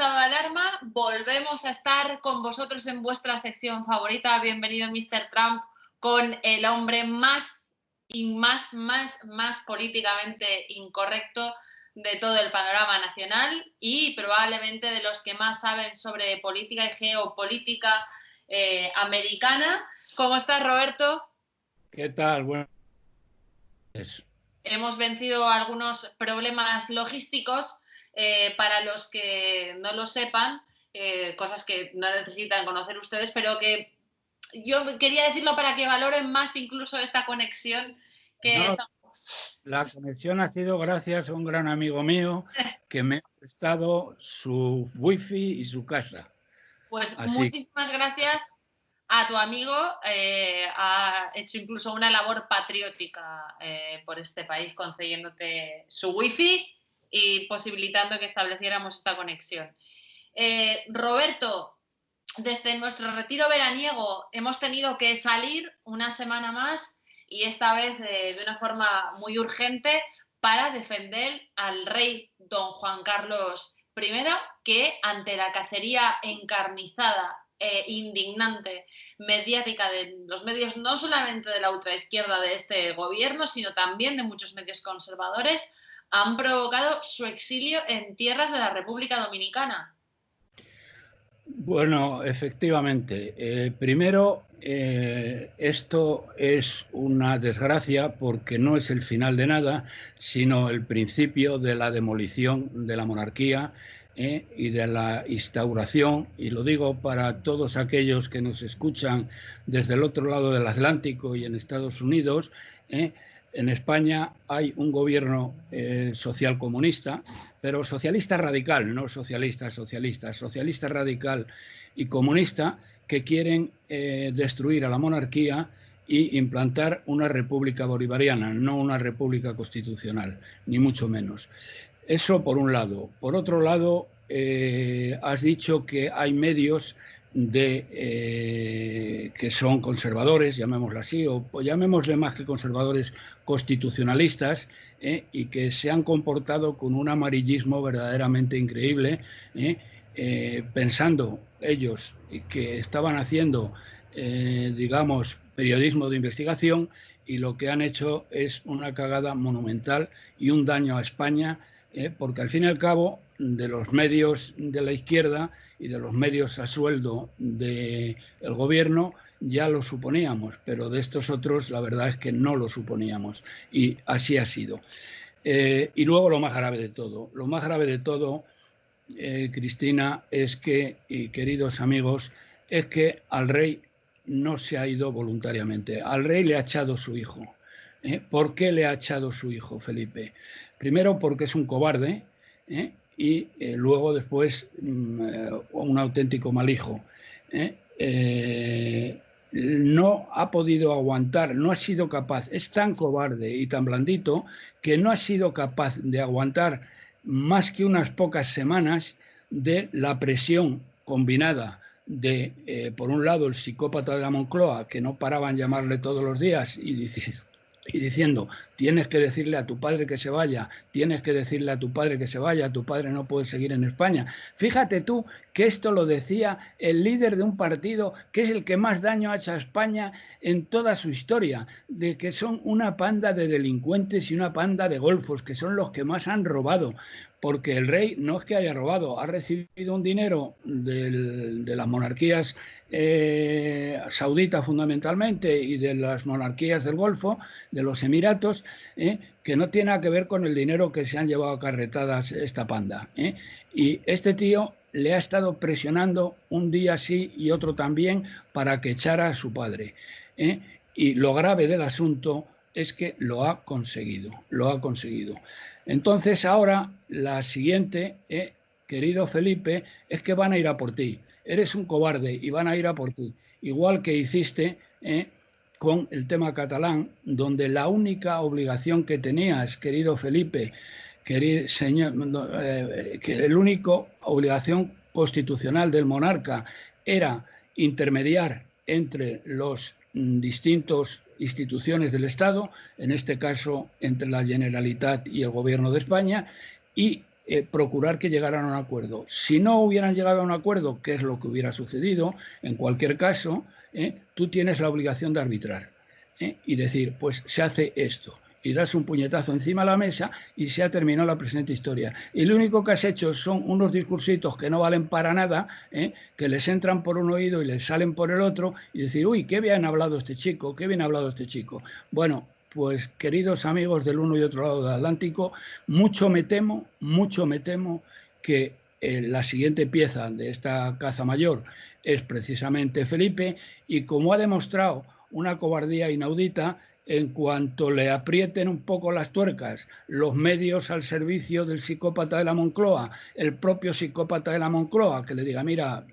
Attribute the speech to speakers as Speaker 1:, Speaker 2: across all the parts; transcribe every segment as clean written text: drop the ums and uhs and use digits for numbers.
Speaker 1: estado de alarma. Volvemos a estar con vosotros en vuestra sección favorita. Bienvenido, Mr. Trump, con el hombre más políticamente incorrecto de todo el panorama nacional y probablemente de los que más saben sobre política y geopolítica americana. ¿Cómo estás, Roberto?
Speaker 2: ¿Qué tal? Buenas noches.
Speaker 1: Hemos vencido algunos problemas logísticos. Para los que no lo sepan, cosas que no necesitan conocer ustedes, pero que yo quería decirlo para que valoren más incluso esta conexión que estamos.
Speaker 2: La conexión ha sido gracias a un gran amigo mío que me ha prestado su wifi y su casa.
Speaker 1: Pues muchísimas gracias a tu amigo. Ha hecho incluso una labor patriótica por este país, concediéndote su wifi y posibilitando que estableciéramos esta conexión. Roberto, desde nuestro retiro veraniego hemos tenido que salir una semana más y esta vez de una forma muy urgente para defender al rey don Juan Carlos I, que ante la cacería encarnizada e indignante mediática de los medios, no solamente de la ultraizquierda de este gobierno, sino también de muchos medios conservadores, han provocado su exilio en tierras de la República Dominicana.
Speaker 2: Bueno, efectivamente. Primero, esto es una desgracia porque no es el final de nada, sino el principio de la demolición de la monarquía y de la instauración, y lo digo para todos aquellos que nos escuchan desde el otro lado del Atlántico y en Estados Unidos. En España hay un gobierno social comunista, pero socialista radical, no socialista radical y comunista, que quieren destruir a la monarquía y implantar una república bolivariana, no una república constitucional, ni mucho menos. Eso por un lado. Por otro lado, has dicho que hay medios que son conservadores, llamémoslo así, o llamémosle más que conservadores, constitucionalistas, y que se han comportado con un amarillismo verdaderamente increíble, pensando ellos que estaban haciendo, digamos, periodismo de investigación, y lo que han hecho es una cagada monumental y un daño a España, porque al fin y al cabo de los medios de la izquierda y de los medios a sueldo del gobierno ya lo suponíamos, pero de estos otros la verdad es que no lo suponíamos, y así ha sido. Y luego lo más grave de todo, Cristina, es que, y queridos amigos, es que al rey no se ha ido voluntariamente, al rey le ha echado su hijo. ¿Por qué le ha echado su hijo, Felipe? Primero porque es un cobarde, y luego después un auténtico mal hijo. No ha podido aguantar, no ha sido capaz, es tan cobarde y tan blandito que no ha sido capaz de aguantar más que unas pocas semanas de la presión combinada de, por un lado, el psicópata de la Moncloa, que no paraban llamarle todos los días y diciendo, tienes que decirle a tu padre que se vaya, tienes que decirle a tu padre que se vaya, tu padre no puede seguir en España. Fíjate tú que esto lo decía el líder de un partido que es el que más daño ha hecho a España en toda su historia, de que son una panda de delincuentes y una panda de golfos, que son los que más han robado, porque el rey no es que haya robado, ha recibido un dinero de las monarquías sauditas fundamentalmente y de las monarquías del Golfo, de los Emiratos, que no tiene nada que ver con el dinero que se han llevado a carretadas esta panda. Y este tío le ha estado presionando un día sí y otro también para que echara a su padre. Y lo grave del asunto es que lo ha conseguido. Entonces ahora la siguiente, querido Felipe, es que van a ir a por ti. Eres un cobarde y van a ir a por ti. Igual que hiciste con el tema catalán, donde la única obligación que tenías, querido Felipe, que la única obligación constitucional del monarca era intermediar entre los distintos instituciones del Estado, en este caso entre la Generalitat y el Gobierno de España, y procurar que llegaran a un acuerdo. Si no hubieran llegado a un acuerdo, ¿qué es lo que hubiera sucedido? En cualquier caso, tú tienes la obligación de arbitrar y decir, pues se hace esto. Y das un puñetazo encima de la mesa y se ha terminado la presente historia. Y lo único que has hecho son unos discursitos que no valen para nada, que les entran por un oído y les salen por el otro, y decir, uy, qué bien ha hablado este chico, qué bien ha hablado este chico. Bueno, pues queridos amigos del uno y otro lado del Atlántico, mucho me temo que la siguiente pieza de esta caza mayor es precisamente Felipe, y como ha demostrado una cobardía inaudita, en cuanto le aprieten un poco las tuercas los medios al servicio del psicópata de la Moncloa, el propio psicópata de la Moncloa, que le diga, mira,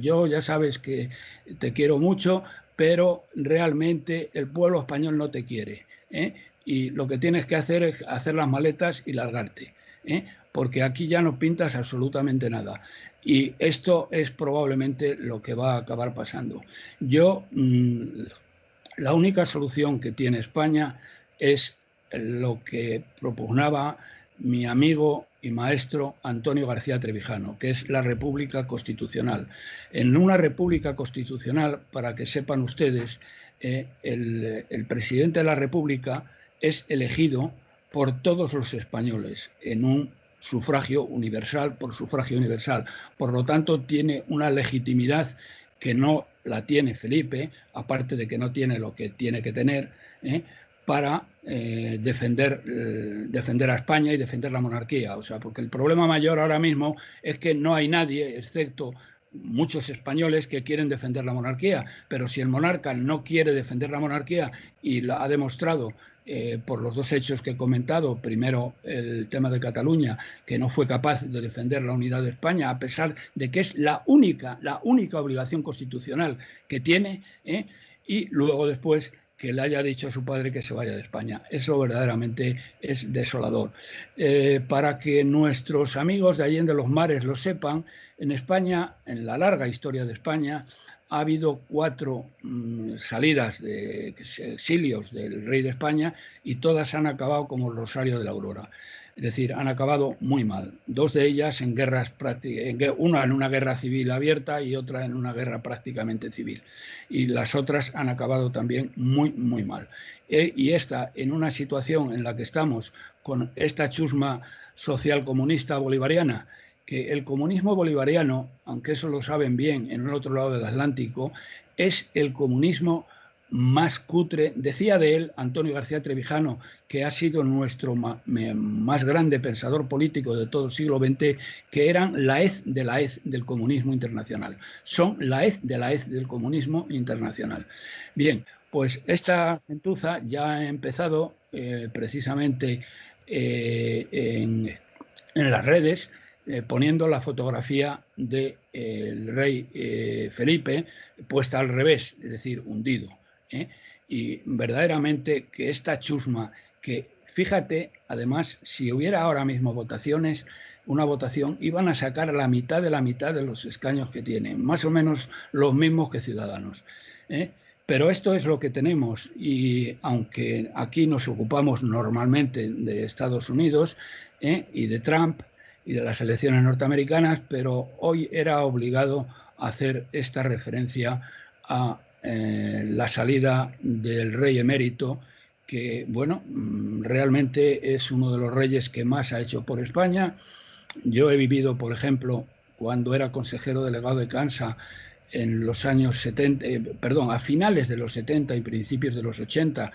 Speaker 2: yo ya sabes que te quiero mucho, pero realmente el pueblo español no te quiere, y lo que tienes que hacer es hacer las maletas y largarte, porque aquí ya no pintas absolutamente nada. Y esto es probablemente lo que va a acabar pasando. La única solución que tiene España es lo que propugnaba mi amigo y maestro Antonio García Trevijano, que es la República Constitucional. En una República Constitucional, para que sepan ustedes, el presidente de la República es elegido por todos los españoles en un sufragio universal, por sufragio universal. Por lo tanto, tiene una legitimidad que no la tiene Felipe, aparte de que no tiene lo que tiene que tener, para defender a España y defender la monarquía. O sea, porque el problema mayor ahora mismo es que no hay nadie, excepto muchos españoles, que quieren defender la monarquía. Pero si el monarca no quiere defender la monarquía, y lo ha demostrado por los dos hechos que he comentado, primero el tema de Cataluña, que no fue capaz de defender la unidad de España, a pesar de que es la única obligación constitucional que tiene, y luego después que le haya dicho a su padre que se vaya de España. Eso verdaderamente es desolador. Para que nuestros amigos de Allende los Mares lo sepan, en España, en la larga historia de España, ha habido 4 salidas de exilios del rey de España, y todas han acabado como el Rosario de la Aurora. Es decir, han acabado muy mal. 2 de ellas en guerras prácticas, una en una guerra civil abierta y otra en una guerra prácticamente civil. Y las otras han acabado también muy, muy mal. Y esta, en una situación en la que estamos con esta chusma social comunista bolivariana, que el comunismo bolivariano, aunque eso lo saben bien en el otro lado del Atlántico, es el comunismo más cutre. Decía de él Antonio García Trevijano, que ha sido nuestro más grande pensador político de todo el siglo XX, que eran la hez de la hez del comunismo internacional. Son la hez de la hez del comunismo internacional. Bien, pues esta gentuza ya ha empezado precisamente en las redes, poniendo la fotografía del rey Felipe puesta al revés, es decir, hundido. Y verdaderamente que esta chusma, que fíjate, además, si hubiera ahora mismo votaciones, una votación, iban a sacar la mitad de los escaños que tienen, más o menos los mismos que Ciudadanos. Pero esto es lo que tenemos, y aunque aquí nos ocupamos normalmente de Estados Unidos y de Trump y de las elecciones norteamericanas, pero hoy era obligado a hacer esta referencia a la salida del rey emérito, que, bueno, realmente es uno de los reyes que más ha hecho por España. Yo he vivido, por ejemplo, cuando era consejero delegado de Kansas en los años 70, a finales de los 70 y principios de los 80,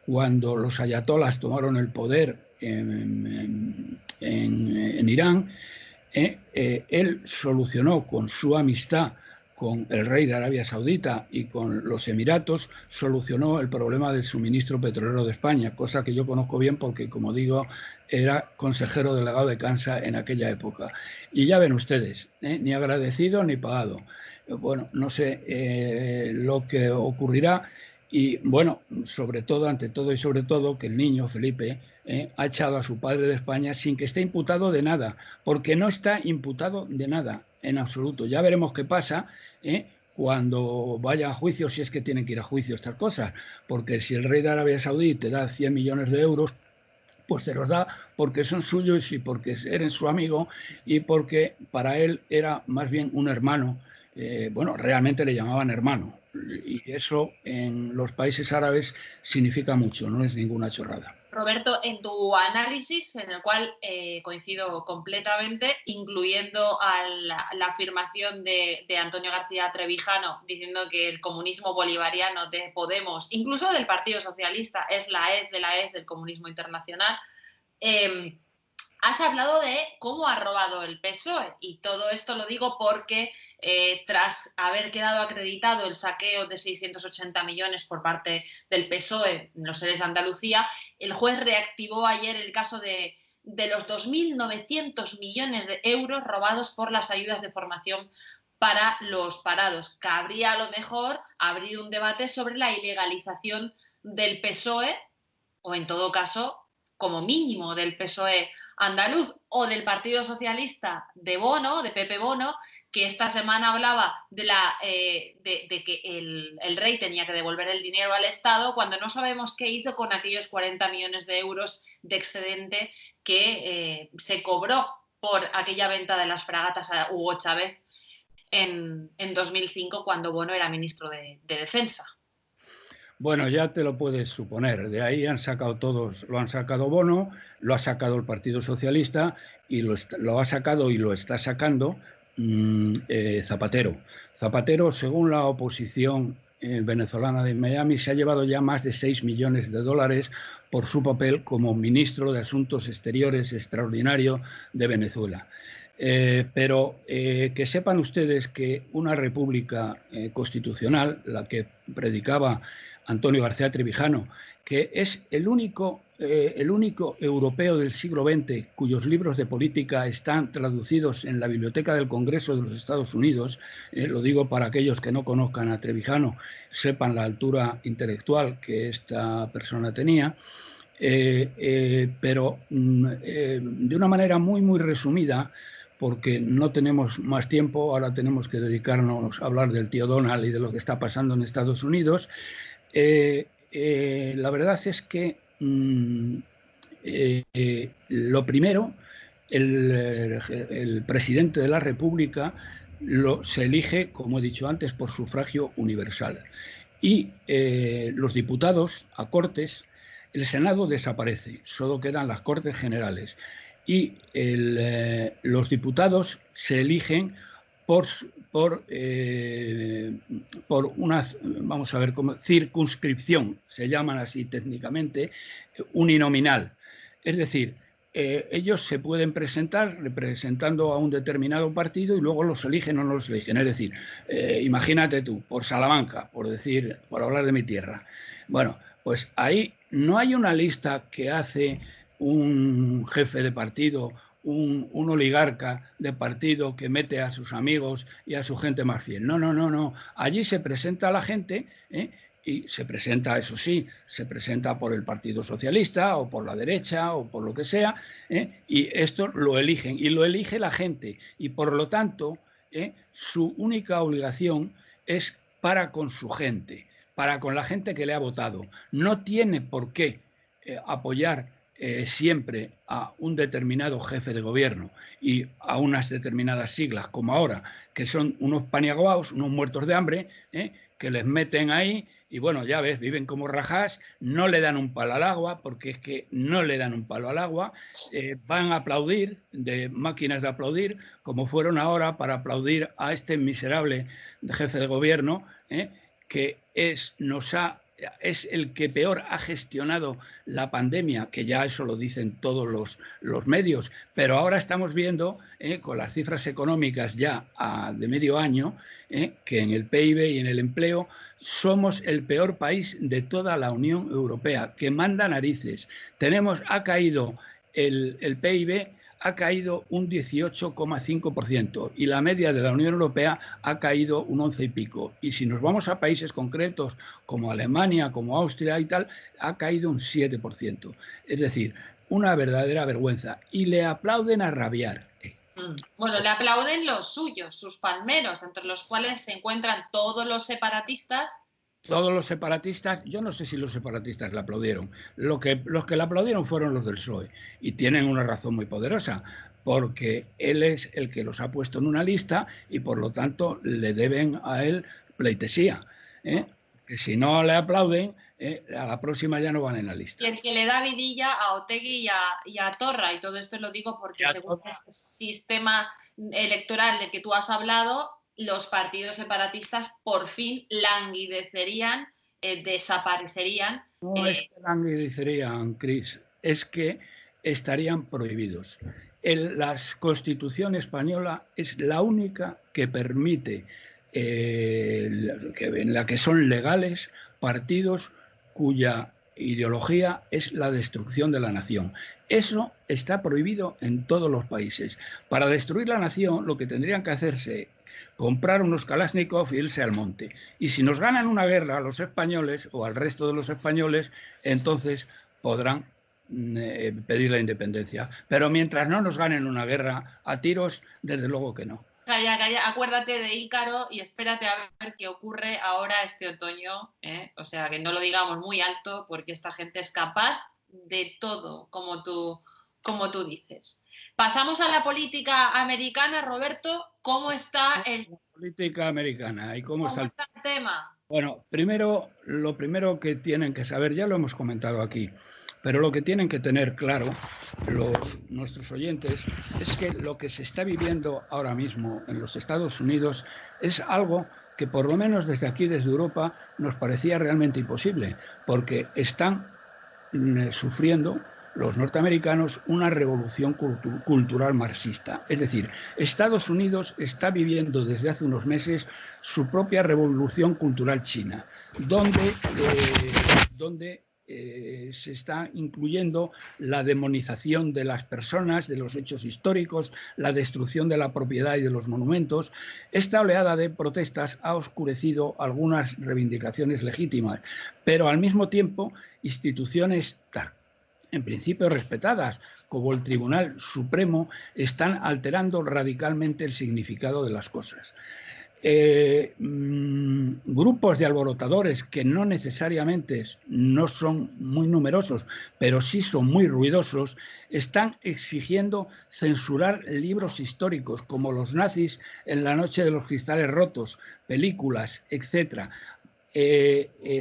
Speaker 2: cuando los ayatolás tomaron el poder en Irán. Él solucionó con su amistad con el rey de Arabia Saudita y con los Emiratos, solucionó el problema del suministro petrolero de España, cosa que yo conozco bien porque, como digo, era consejero delegado de Kansas en aquella época. Y ya ven ustedes, ni agradecido ni pagado. Bueno, no sé lo que ocurrirá. Y bueno, sobre todo, ante todo y sobre todo, que el niño Felipe ha echado a su padre de España sin que esté imputado de nada, porque no está imputado de nada en absoluto. Ya veremos qué pasa cuando vaya a juicio, si es que tienen que ir a juicio estas cosas, porque si el rey de Arabia Saudí te da 100 millones de euros, pues se los da porque son suyos y porque eres su amigo y porque para él era más bien un hermano. Bueno, realmente le llamaban hermano y eso en los países árabes significa mucho, no es ninguna chorrada.
Speaker 1: Roberto, en tu análisis, en el cual coincido completamente, incluyendo a la afirmación de Antonio García Trevijano, diciendo que el comunismo bolivariano de Podemos, incluso del Partido Socialista, es la hez de la hez del comunismo internacional, has hablado de cómo ha robado el PSOE, y todo esto lo digo porque tras haber quedado acreditado el saqueo de 680 millones por parte del PSOE en los ERES de Andalucía, el juez reactivó ayer el caso de los 2.900 millones de euros robados por las ayudas de formación para los parados. Cabría a lo mejor abrir un debate sobre la ilegalización del PSOE, o en todo caso, como mínimo, del PSOE andaluz o del Partido Socialista de Bono, de Pepe Bono, que esta semana hablaba de que el rey tenía que devolver el dinero al Estado cuando no sabemos qué hizo con aquellos 40 millones de euros de excedente que se cobró por aquella venta de las fragatas a Hugo Chávez en 2005 cuando Bono era ministro de Defensa.
Speaker 2: Bueno, ya te lo puedes suponer. De ahí han sacado todos, lo han sacado Bono, lo ha sacado el Partido Socialista y lo ha sacado y lo está sacando Zapatero. Zapatero, según la oposición venezolana de Miami, se ha llevado ya más de 6 millones de dólares por su papel como ministro de Asuntos Exteriores extraordinario de Venezuela. Pero que sepan ustedes que una república constitucional, la que predicaba Antonio García Trevijano, que es el único europeo del siglo XX cuyos libros de política están traducidos en la Biblioteca del Congreso de los Estados Unidos, lo digo para aquellos que no conozcan a Trevijano, sepan la altura intelectual que esta persona tenía, pero de una manera muy, muy resumida, porque no tenemos más tiempo, ahora tenemos que dedicarnos a hablar del tío Donald y de lo que está pasando en Estados Unidos. La verdad es que lo primero, el presidente de la República se elige, como he dicho antes, por sufragio universal. Y los diputados a Cortes, el Senado desaparece, solo quedan las Cortes Generales. Y los diputados se eligen por una, vamos a ver, como circunscripción, se llaman así técnicamente, uninominal. Es decir, ellos se pueden presentar representando a un determinado partido y luego los eligen o no los eligen. Es decir, imagínate tú, por Salamanca, por hablar de mi tierra. Bueno, pues ahí no hay una lista que hace un jefe de partido, un oligarca de partido que mete a sus amigos y a su gente más fiel. No. Allí se presenta la gente, y se presenta, eso sí, se presenta por el Partido Socialista o por la derecha o por lo que sea, y esto lo eligen, y lo elige la gente. Y por lo tanto, su única obligación es para con su gente, para con la gente que le ha votado. No tiene por qué apoyar siempre a un determinado jefe de gobierno y a unas determinadas siglas, como ahora, que son unos paniaguaos, unos muertos de hambre, que les meten ahí y bueno, ya ves, viven como rajás, no le dan un palo al agua, porque es que no le dan un palo al agua, van a aplaudir, de máquinas de aplaudir, como fueron ahora para aplaudir a este miserable jefe de gobierno, que es el que peor ha gestionado la pandemia, que ya eso lo dicen todos los medios, pero ahora estamos viendo, con las cifras económicas ya de medio año, que en el PIB y en el empleo somos el peor país de toda la Unión Europea, que manda narices. Ha caído el PIB, ha caído un 18,5% y la media de la Unión Europea ha caído un 11 y pico. Y si nos vamos a países concretos como Alemania, como Austria y tal, ha caído un 7%. Es decir, una verdadera vergüenza. Y le aplauden a rabiar.
Speaker 1: Bueno, le aplauden los suyos, sus palmeros, entre los cuales se encuentran todos los separatistas
Speaker 2: todos los separatistas, yo no sé si los separatistas le aplaudieron, los que le aplaudieron fueron los del PSOE, y tienen una razón muy poderosa, porque él es el que los ha puesto en una lista y por lo tanto le deben a él pleitesía, que si no le aplauden, a la próxima ya no van en la lista.
Speaker 1: Y el que le da vidilla a Otegi y a Torra, y todo esto lo digo porque según este sistema electoral del que tú has hablado, los partidos separatistas por fin languidecerían, desaparecerían.
Speaker 2: No es que languidecerían, Cris, es que estarían prohibidos. La Constitución española es la única que permite, en la que son legales, partidos cuya ideología es la destrucción de la nación. Eso está prohibido en todos los países. Para destruir la nación, lo que tendrían que hacerse, comprar unos Kalashnikov e irse al monte. Y si nos ganan una guerra a los españoles o al resto de los españoles, entonces podrán pedir la independencia. Pero mientras no nos ganen una guerra a tiros, desde luego que no.
Speaker 1: Calla, calla, acuérdate de Ícaro y espérate a ver qué ocurre ahora este otoño, O sea, que no lo digamos muy alto porque esta gente es capaz de todo, como tú dices. Pasamos a la política americana, Roberto. ¿Cómo está
Speaker 2: la política americana y cómo está el
Speaker 1: tema?
Speaker 2: Bueno, lo primero que tienen que saber, ya lo hemos comentado aquí, pero lo que tienen que tener claro nuestros oyentes es que lo que se está viviendo ahora mismo en los Estados Unidos es algo que por lo menos desde aquí, desde Europa, nos parecía realmente imposible, porque están sufriendo los norteamericanos una revolución cultural marxista. Es decir, Estados Unidos está viviendo desde hace unos meses su propia revolución cultural china, donde se está incluyendo la demonización de las personas, de los hechos históricos, la destrucción de la propiedad y de los monumentos. Esta oleada de protestas ha oscurecido algunas reivindicaciones legítimas, pero al mismo tiempo instituciones en principio respetadas, como el Tribunal Supremo, están alterando radicalmente el significado de las cosas. Grupos de alborotadores que no necesariamente no son muy numerosos, pero sí son muy ruidosos, están exigiendo censurar libros históricos como los nazis en La noche de los cristales rotos, películas, etc.,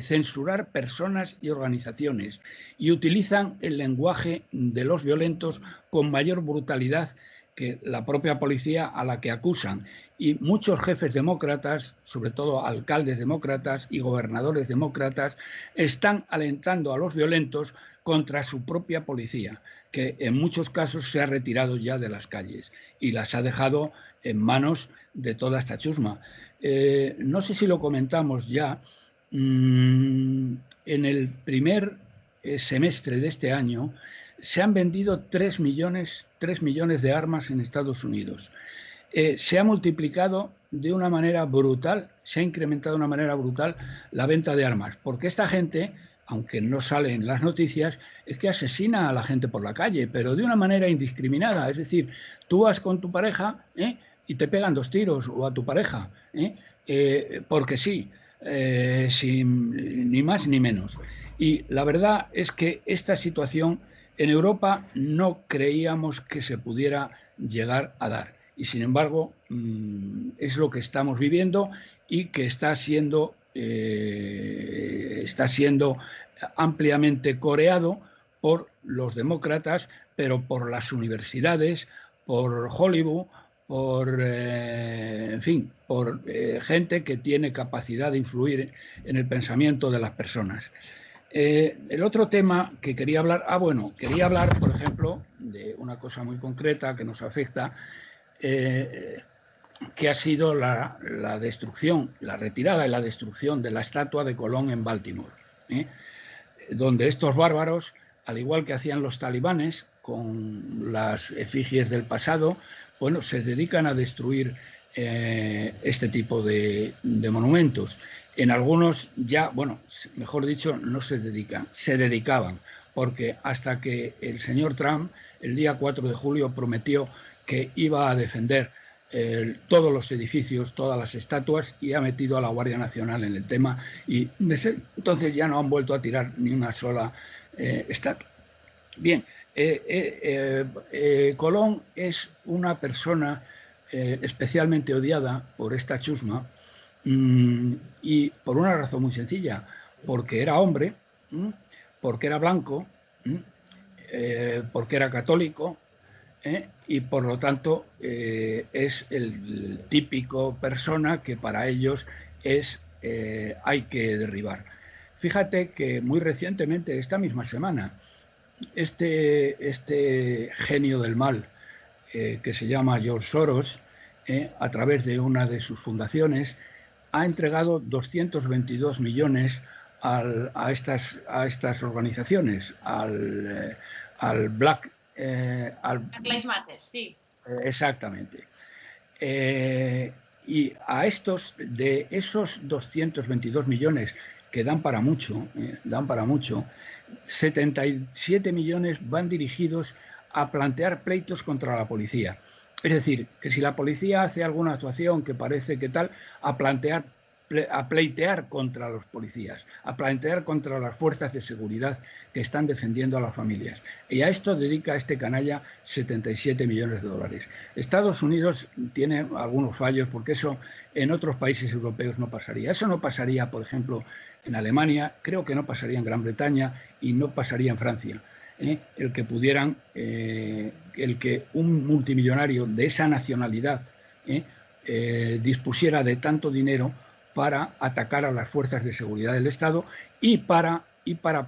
Speaker 2: censurar personas y organizaciones, y utilizan el lenguaje de los violentos con mayor brutalidad que la propia policía a la que acusan. Y muchos jefes demócratas, sobre todo alcaldes demócratas y gobernadores demócratas, están alentando a los violentos contra su propia policía, que en muchos casos se ha retirado ya de las calles y las ha dejado en manos de toda esta chusma. No sé si lo comentamos ya, en el primer semestre de este año se han vendido 3 millones de armas en Estados Unidos. Se ha multiplicado de una manera brutal, se ha incrementado de una manera brutal la venta de armas, porque esta gente, aunque no sale en las noticias, es que asesina a la gente por la calle, pero de una manera indiscriminada. Es decir, tú vas con tu pareja y te pegan 2 tiros, o a tu pareja, porque sí, sin ni más ni menos. Y la verdad es que esta situación en Europa no creíamos que se pudiera llegar a dar. Y sin embargo, es lo que estamos viviendo y que está siendo ampliamente coreado por los demócratas, pero por las universidades, por Hollywood, en fin, por gente que tiene capacidad de influir en el pensamiento de las personas. El otro tema que quería hablar, quería hablar, por ejemplo, de una cosa muy concreta que nos afecta, que ha sido la destrucción, la retirada y la destrucción de la estatua de Colón en Baltimore, donde estos bárbaros, al igual que hacían los talibanes con las efigies del pasado, bueno, se dedican a destruir este tipo de monumentos. En algunos ya, bueno, mejor dicho, no se dedican, se dedicaban, porque hasta que el señor Trump, el día 4 de julio, prometió que iba a defender todos los edificios, todas las estatuas, y ha metido a la Guardia Nacional en el tema, y desde entonces ya no han vuelto a tirar ni una sola estatua. Bien, Colón es una persona especialmente odiada por esta chusma, y por una razón muy sencilla, porque era hombre, porque era blanco, porque era católico, y por lo tanto es el típico persona que para ellos hay que derribar. Fíjate que muy recientemente, esta misma semana, este genio del mal que se llama George Soros, a través de una de sus fundaciones, ha entregado 222 millones a estas organizaciones, al Black
Speaker 1: Lives Matter, sí.
Speaker 2: Exactamente. Y de esos 222 millones que dan para mucho, 77 millones van dirigidos a plantear pleitos contra la policía. Es decir, que si la policía hace alguna actuación que parece que tal, a pleitear contra los policías, a pleitear contra las fuerzas de seguridad que están defendiendo a las familias. Y a esto dedica este canalla 77 millones de dólares. Estados Unidos tiene algunos fallos, porque eso en otros países europeos no pasaría. Eso no pasaría, por ejemplo, en Alemania, creo que no pasaría en Gran Bretaña y no pasaría en Francia. El que un multimillonario de esa nacionalidad dispusiera de tanto dinero para atacar a las fuerzas de seguridad del Estado y para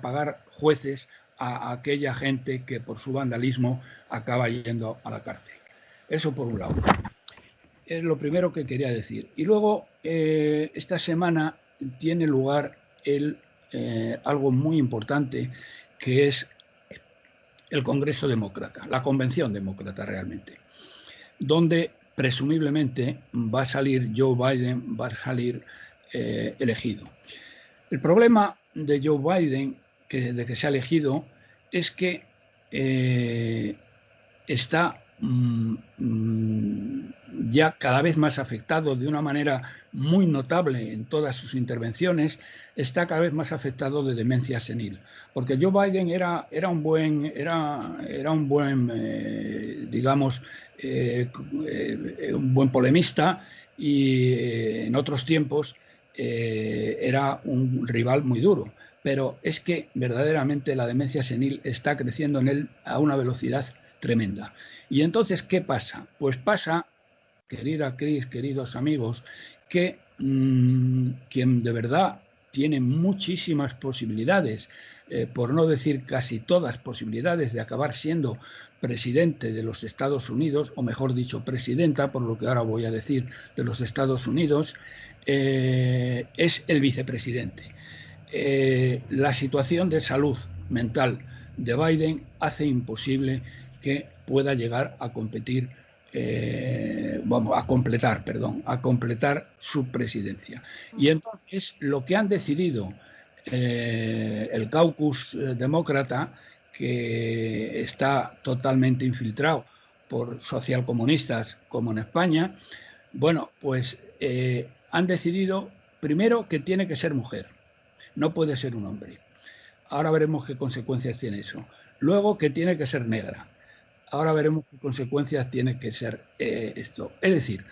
Speaker 2: pagar jueces a aquella gente que por su vandalismo acaba yendo a la cárcel. Eso por un lado. Es lo primero que quería decir. Y luego, esta semana tiene lugar algo muy importante, que es el Congreso Demócrata, la Convención Demócrata realmente, donde presumiblemente va a salir Joe Biden, va a salir elegido. El problema de Joe Biden, de que se ha elegido, es que está ya cada vez más afectado de una manera muy notable en todas sus intervenciones, está cada vez más afectado de demencia senil. Porque Joe Biden era un buen, digamos, un buen polemista, y en otros tiempos era un rival muy duro. Pero es que verdaderamente la demencia senil está creciendo en él a una velocidad tremenda. Y entonces, ¿qué pasa? Pues pasa, querida Cris, queridos amigos, que quien de verdad tiene muchísimas posibilidades, por no decir casi todas posibilidades, de acabar siendo presidente de los Estados Unidos, o mejor dicho, presidenta, por lo que ahora voy a decir, de los Estados Unidos, es el vicepresidente. La situación de salud mental de Biden hace imposible que pueda llegar a completar su presidencia. Y entonces lo que han decidido el caucus demócrata, que está totalmente infiltrado por socialcomunistas como en España, bueno, pues han decidido primero que tiene que ser mujer, no puede ser un hombre. Ahora veremos qué consecuencias tiene eso. Luego que tiene que ser negra. Ahora veremos qué consecuencias tiene que ser esto. Es decir,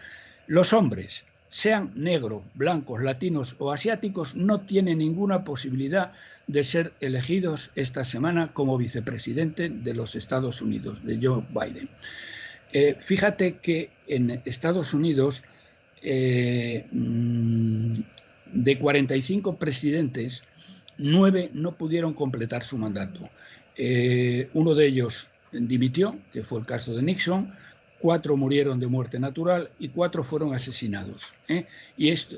Speaker 2: los hombres, sean negros, blancos, latinos o asiáticos, no tienen ninguna posibilidad de ser elegidos esta semana como vicepresidente de los Estados Unidos, de Joe Biden. Fíjate que en Estados Unidos, de 45 presidentes, 9 no pudieron completar su mandato. Uno de ellos dimitió, que fue el caso de Nixon, 4 murieron de muerte natural y 4 fueron asesinados. Y es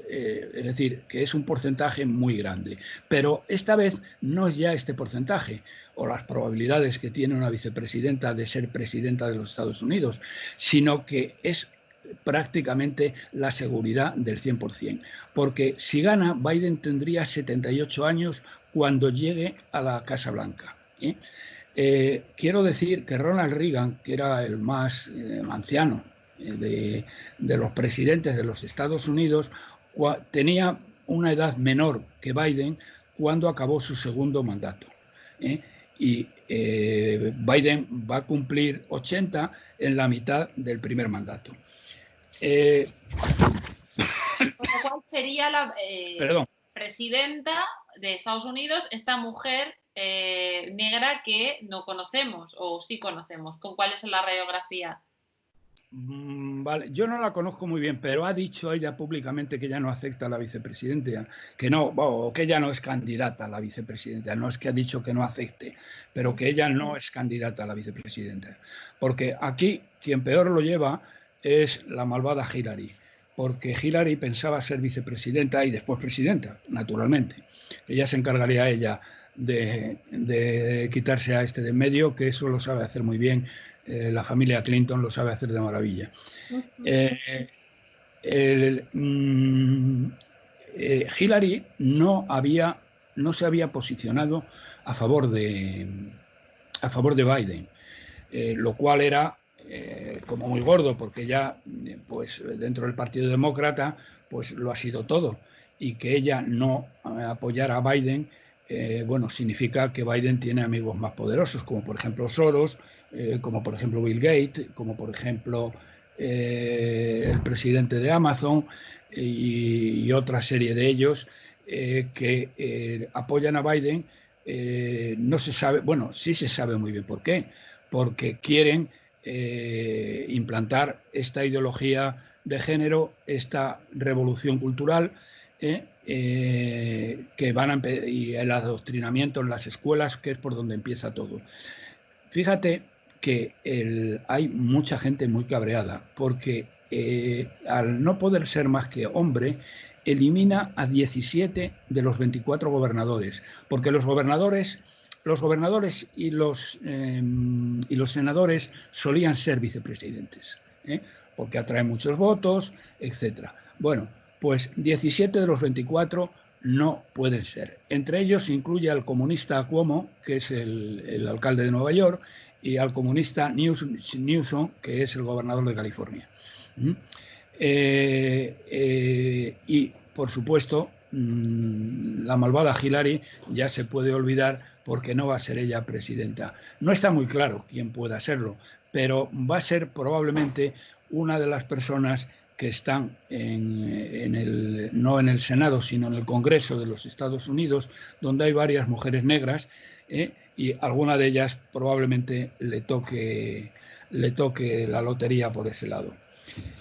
Speaker 2: decir, que es un porcentaje muy grande. Pero esta vez no es ya este porcentaje, o las probabilidades que tiene una vicepresidenta de ser presidenta de los Estados Unidos, sino que es prácticamente la seguridad del 100%. Porque si gana, Biden tendría 78 años cuando llegue a la Casa Blanca. Quiero decir que Ronald Reagan, que era el más anciano de los presidentes de los Estados Unidos, tenía una edad menor que Biden cuando acabó su segundo mandato. Y Biden va a cumplir 80 en la mitad del primer mandato.
Speaker 1: ¿Cuál sería la presidenta de Estados Unidos, esta mujer negra que no conocemos o sí conocemos? ¿Con cuál es la radiografía?
Speaker 2: Vale, yo no la conozco muy bien, pero ha dicho ella públicamente que ella no acepta a la vicepresidenta, que no, bueno, que ella no es candidata a la vicepresidenta. No es que ha dicho que no acepte, pero que ella no es candidata a la vicepresidenta. Porque aquí quien peor lo lleva es la malvada Hillary, porque Hillary pensaba ser vicepresidenta y después presidenta, naturalmente. Ella se encargaría ella de quitarse a este de en medio, que eso lo sabe hacer muy bien. La familia Clinton lo sabe hacer de maravilla. Hillary no se había posicionado a favor de Biden, lo cual era como muy gordo, porque ya pues dentro del Partido Demócrata pues lo ha sido todo, y que ella no apoyara a Biden, bueno, significa que Biden tiene amigos más poderosos, como por ejemplo Soros, como por ejemplo Bill Gates, como por ejemplo el presidente de Amazon y otra serie de ellos que apoyan a Biden. No se sabe, bueno, sí se sabe muy bien por qué, porque quieren implantar esta ideología de género, esta revolución cultural, que van y el adoctrinamiento en las escuelas, que es por donde empieza todo. Fíjate que hay mucha gente muy cabreada, porque al no poder ser más que hombre, elimina a 17 de los 24 gobernadores, porque los gobernadores y los senadores solían ser vicepresidentes, porque atraen muchos votos, etc. Bueno, pues 17 de los 24 no pueden ser. Entre ellos se incluye al comunista Cuomo, que es el alcalde de Nueva York, y al comunista Newsom, que es el gobernador de California. Y, por supuesto, la malvada Hillary ya se puede olvidar, porque no va a ser ella presidenta. No está muy claro quién pueda serlo, pero va a ser probablemente una de las personas que están no en el Senado, sino en el Congreso de los Estados Unidos, donde hay varias mujeres negras, y alguna de ellas probablemente le toque la lotería por ese lado.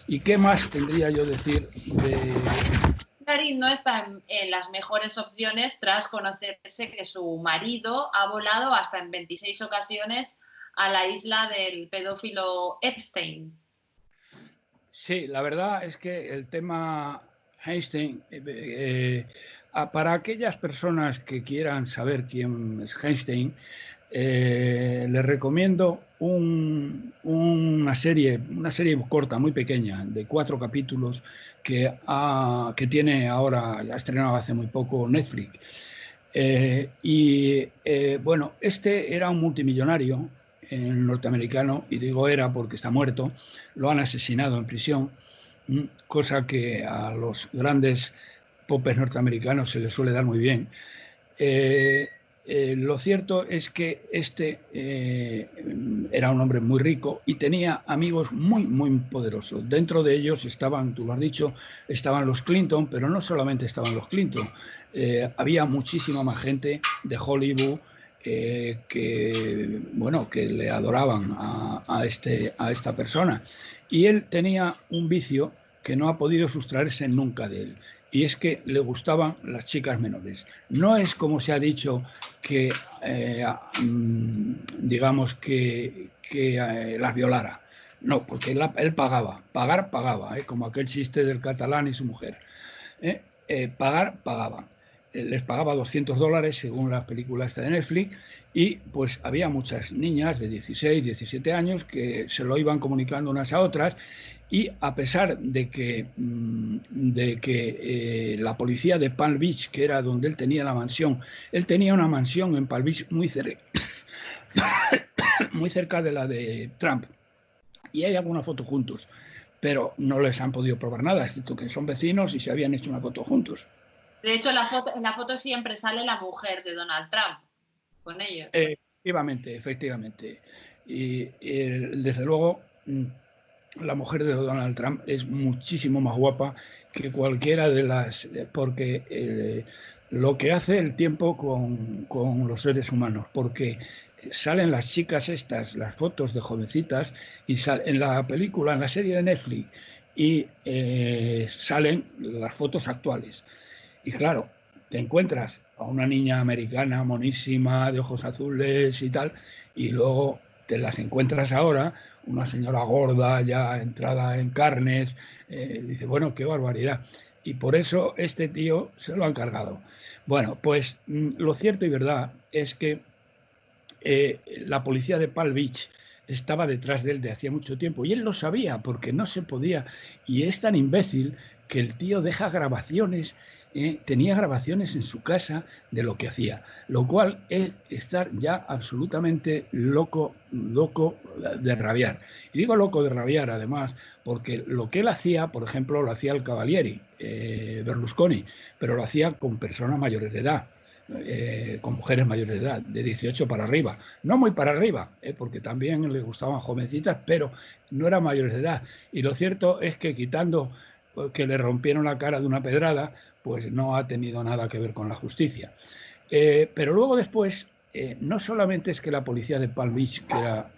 Speaker 2: ¿Y qué más tendría yo decir de...?
Speaker 1: Hillary no está en las mejores opciones tras conocerse que su marido ha volado hasta en 26 ocasiones a la isla del pedófilo Epstein.
Speaker 2: Sí, la verdad es que el tema Epstein, para aquellas personas que quieran saber quién es Epstein, les recomiendo una serie corta, muy pequeña, de 4 capítulos, que tiene ahora, ha estrenado hace muy poco Netflix. Bueno, este era un multimillonario norteamericano, y digo era porque está muerto, lo han asesinado en prisión, cosa que a los grandes popes norteamericanos se les suele dar muy bien. Lo cierto es que este era un hombre muy rico y tenía amigos muy, muy poderosos. Dentro de ellos estaban, tú lo has dicho, estaban los Clinton, pero no solamente estaban los Clinton. Había muchísima más gente de Hollywood que le adoraban a esta persona. Y él tenía un vicio que no ha podido sustraerse nunca de él, y es que le gustaban las chicas menores. No es como se ha dicho que, digamos, que las violara. No, porque él pagaba, como aquel chiste del catalán y su mujer. Pagaban. Les pagaba $200 según la película esta de Netflix, y pues había muchas niñas de 16, 17 años que se lo iban comunicando unas a otras, y a pesar de que la policía de Palm Beach, que era donde él tenía la mansión, él tenía una mansión en Palm Beach muy cerca de la de Trump, y hay alguna foto juntos, pero no les han podido probar nada, excepto que son vecinos y se habían hecho una foto juntos.
Speaker 1: De hecho, en la foto siempre sale la mujer de Donald Trump con ellos.
Speaker 2: Efectivamente. Y desde luego, la mujer de Donald Trump es muchísimo más guapa que cualquiera de las... Porque lo que hace el tiempo con los seres humanos, porque salen las chicas estas, las fotos de jovencitas, y en la película, en la serie de Netflix, y salen las fotos actuales. Y claro, te encuentras a una niña americana monísima, de ojos azules y tal, y luego te las encuentras ahora, una señora gorda, ya entrada en carnes, dice, bueno, qué barbaridad. Y por eso este tío se lo han cargado. Bueno, pues lo cierto y verdad es que la policía de Palm Beach estaba detrás de él de hacía mucho tiempo, y él lo sabía porque no se podía, y es tan imbécil que el tío deja grabaciones, tenía grabaciones en su casa de lo que hacía, lo cual es estar ya absolutamente loco de rabiar. Y digo loco de rabiar además porque lo que él hacía, por ejemplo, lo hacía el Cavalieri, Berlusconi, pero lo hacía con personas mayores de edad. Con mujeres mayores de edad, de 18 para arriba, no muy para arriba, porque también le gustaban jovencitas, pero no eran mayores de edad. Y lo cierto es que quitando que le rompieron la cara de una pedrada, pues no ha tenido nada que ver con la justicia. Pero luego después, no solamente es que la policía de Palm Beach,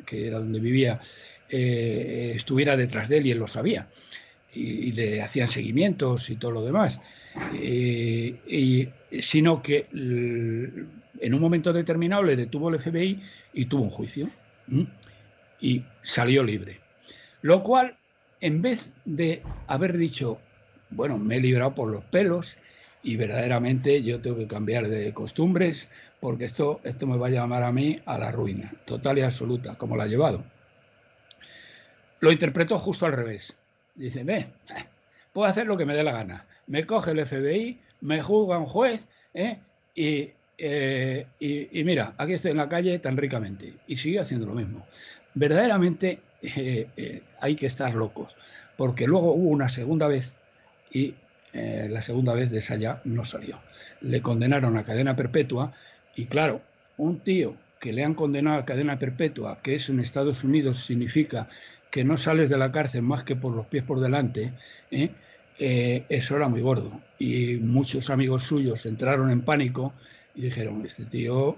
Speaker 2: que era donde vivía, estuviera detrás de él y él lo sabía, y le hacían seguimientos y todo lo demás, sino que en un momento determinado le detuvo el FBI y tuvo un juicio y salió libre. Lo cual, en vez de haber dicho, bueno, me he librado por los pelos y verdaderamente yo tengo que cambiar de costumbres porque esto me va a llevar a mí a la ruina, total y absoluta, como la ha llevado. Lo interpretó justo al revés. Dice, puedo hacer lo que me dé la gana. Me coge el FBI, me juzga un juez, y mira, aquí estoy en la calle tan ricamente. Y sigue haciendo lo mismo. Verdaderamente hay que estar locos, porque luego hubo una segunda vez y la segunda vez de esa ya no salió. Le condenaron a cadena perpetua y claro, un tío que le han condenado a cadena perpetua, que eso en Estados Unidos significa que no sales de la cárcel más que por los pies por delante, eso era muy gordo. Y muchos amigos suyos entraron en pánico y dijeron, este tío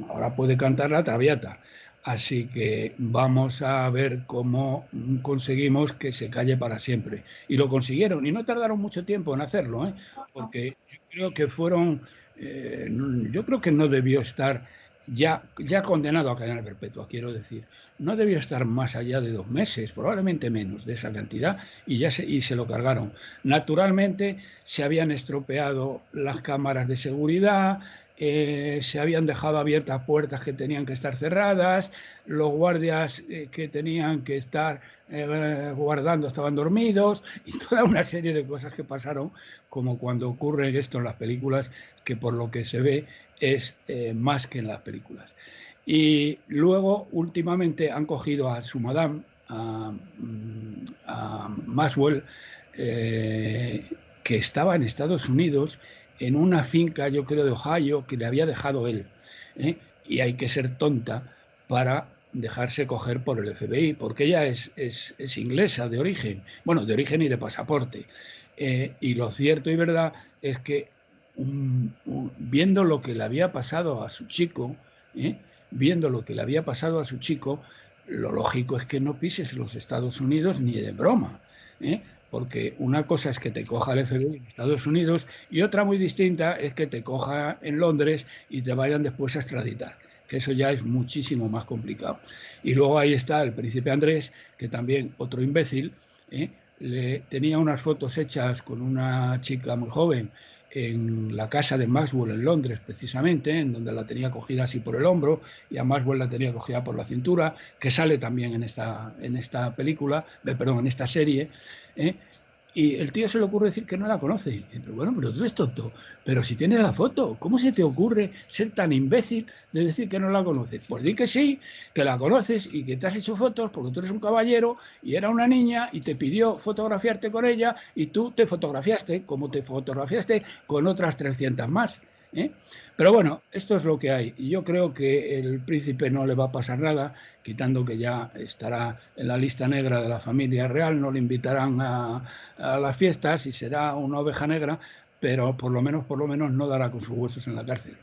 Speaker 2: ahora puede cantar la Traviata. Así que vamos a ver cómo conseguimos que se calle para siempre. Y lo consiguieron, y no tardaron mucho tiempo en hacerlo, porque yo creo que yo creo que no debió estar ya condenado a cadena perpetua, quiero decir. No debió estar más allá de 2 meses, probablemente menos de esa cantidad, y se lo cargaron. Naturalmente se habían estropeado las cámaras de seguridad, se habían dejado abiertas puertas que tenían que estar cerradas, los guardias que tenían que estar guardando estaban dormidos, y toda una serie de cosas que pasaron, como cuando ocurre esto en las películas, que por lo que se ve es más que en las películas. Y luego, últimamente, han cogido a su madame, a Maxwell, que estaba en Estados Unidos, en una finca, yo creo, de Ohio, que le había dejado él. Y hay que ser tonta para dejarse coger por el FBI, porque ella es inglesa de origen, bueno, de origen y de pasaporte. Y lo cierto y verdad es que viendo lo que le había pasado a su chico, lo lógico es que no pises los Estados Unidos ni de broma, porque una cosa es que te coja el FBI en Estados Unidos y otra muy distinta es que te coja en Londres y te vayan después a extraditar, que eso ya es muchísimo más complicado. Y luego ahí está el príncipe Andrés, que también otro imbécil, tenía unas fotos hechas con una chica muy joven en la casa de Maxwell en Londres, precisamente, en donde la tenía cogida así por el hombro, y a Maxwell la tenía cogida por la cintura, que sale también en esta película, en esta serie, Y el tío se le ocurre decir que no la conoce. Pero bueno, pero tú eres tonto. Pero si tienes la foto, ¿cómo se te ocurre ser tan imbécil de decir que no la conoces? Pues di que sí, que la conoces y que te has hecho fotos porque tú eres un caballero y era una niña y te pidió fotografiarte con ella y tú te fotografiaste como te fotografiaste con otras 300 más. ¿Eh? Pero bueno, esto es lo que hay. Y yo creo que el príncipe no le va a pasar nada, quitando que ya estará en la lista negra de la familia real, no le invitarán a las fiestas y será una oveja negra, pero por lo menos no dará con sus huesos en la cárcel.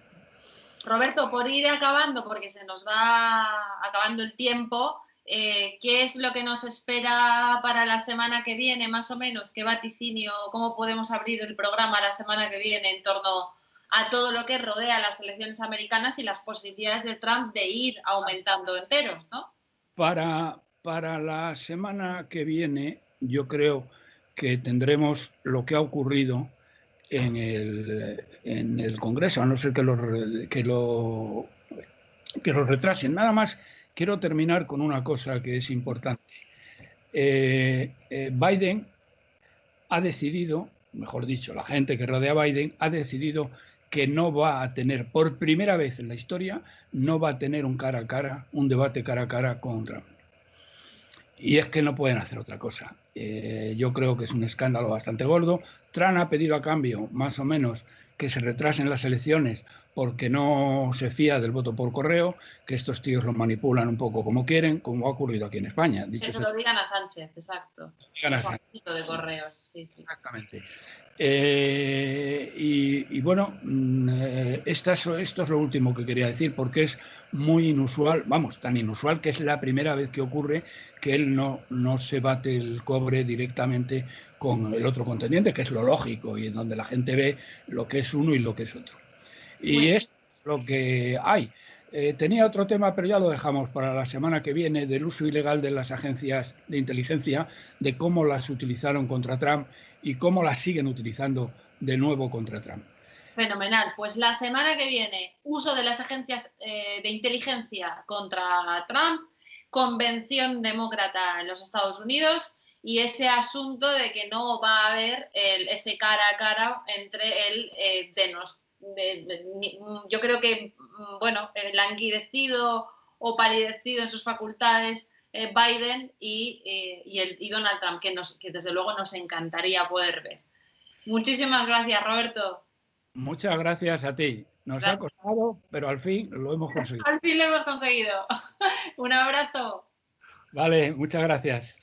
Speaker 1: Roberto, por ir acabando, porque se nos va acabando el tiempo, ¿qué es lo que nos espera para la semana que viene, más o menos? ¿Qué vaticinio, cómo podemos abrir el programa la semana que viene en torno a todo lo que rodea las elecciones americanas y las posibilidades de Trump de ir aumentando enteros, ¿no?
Speaker 2: Para la semana que viene, yo creo que tendremos lo que ha ocurrido en el Congreso, a no ser que lo retrasen. Nada más quiero terminar con una cosa que es importante. Biden ha decidido, mejor dicho, la gente que rodea a Biden ha decidido que no va a tener, por primera vez en la historia, no va a tener un debate cara a cara con Trump. Y es que no pueden hacer otra cosa. Yo creo que es un escándalo bastante gordo. Trump ha pedido a cambio, más o menos, que se retrasen las elecciones porque no se fía del voto por correo, que estos tíos lo manipulan un poco como quieren, como ha ocurrido aquí en España.
Speaker 1: Que se lo digan a Sánchez, exacto.
Speaker 2: Digan a Sánchez.
Speaker 1: De correos, sí, sí.
Speaker 2: Exactamente. Y bueno, esto es lo último que quería decir, porque es muy inusual, vamos, tan inusual que es la primera vez que ocurre que él no se bate el cobre directamente con el otro contendiente, que es lo lógico y en donde la gente ve lo que es uno y lo que es otro. Y es lo que hay. Tenía otro tema, pero ya lo dejamos para la semana que viene, del uso ilegal de las agencias de inteligencia, de cómo las utilizaron contra Trump y cómo las siguen utilizando de nuevo contra Trump.
Speaker 1: Fenomenal. Pues la semana que viene, uso de las agencias de inteligencia contra Trump, convención demócrata en los Estados Unidos y ese asunto de que no va a haber ese cara a cara entre el yo creo que, bueno, languidecido o palidecido en sus facultades Biden y Donald Trump, que desde luego nos encantaría poder ver. Muchísimas gracias, Roberto.
Speaker 2: Muchas gracias a ti. Nos ha costado, pero al fin lo hemos conseguido.
Speaker 1: Al fin lo hemos conseguido. Un abrazo.
Speaker 2: Vale, muchas gracias.